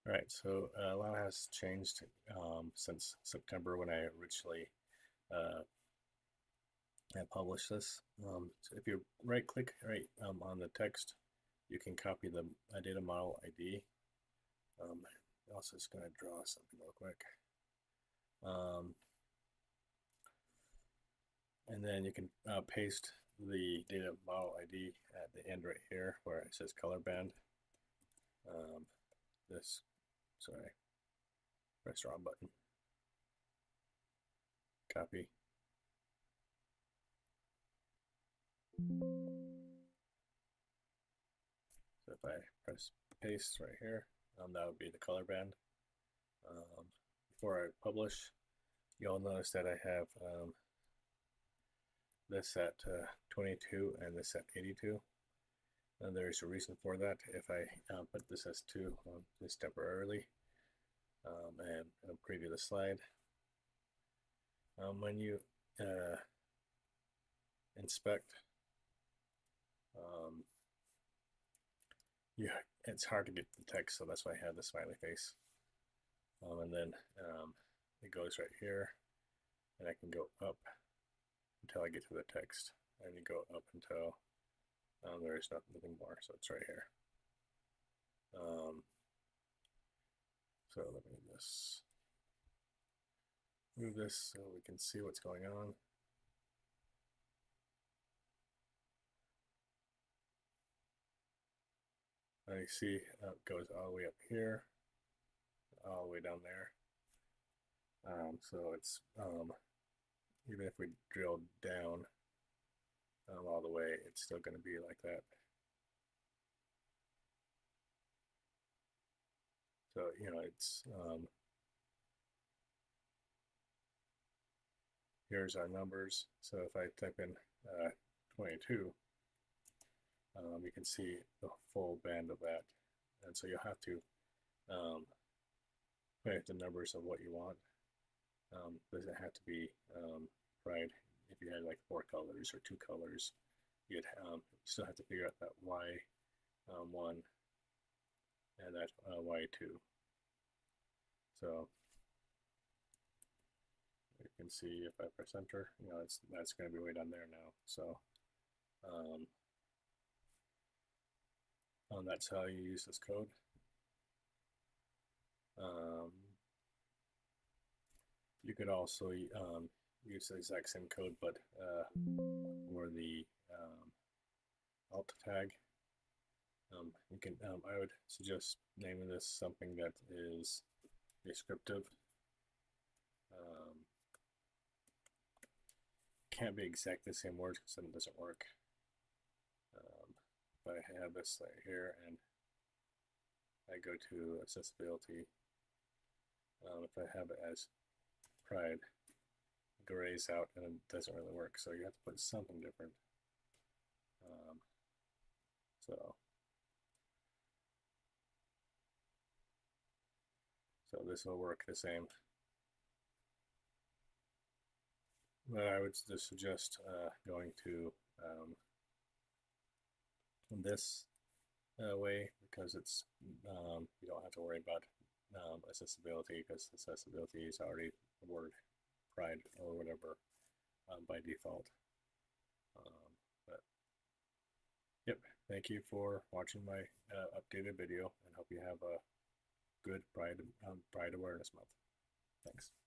All right, so a lot has changed since September when I originally uh, I published this. So if you right click on the text, you can copy the data model ID. Also just going to draw something real quick. And then you can paste the data model ID at the end right here where it says color band. Press the wrong button. Copy. So if I press paste right here, that would be the color band. Before I publish, you'll notice that I have this at 22 and this at 82. And there's a reason for that. If I put this as 2 just temporarily and preview the slide, when you inspect, it's hard to get the text, so that's why I have the smiley face. And then it goes right here, and I can go up until I get to the text, and you go up until there is nothing more, so it's right here. So let me just move this so we can see what's going on. You see it goes all the way up here, all the way down there. So it's even if we drill down all the way, it's still going to be like that. So it's here's our numbers. So if I type in 22, you can see the full band of that, and so you'll have to put the numbers of what you want. Doesn't have to be pride. If you had like 4 colors or 2 colors, you'd still have to figure out that Y1 and that Y2. So you can see if I press enter, that's going to be way down there now. So that's how you use this code. You could also use the exact same code, but for the alt tag, you can. I would suggest naming this something that is descriptive. Can't be exactly the same words because then it doesn't work. But I have this right here, and I go to accessibility. If I have it as pride, it grays out and it doesn't really work. So you have to put something different. So this will work the same. But I would just suggest going to this way, because it's you don't have to worry about accessibility, because accessibility is already the word pride or whatever by default. But yep, thank you for watching my updated video, and hope you have a good Pride Awareness Month. Thanks.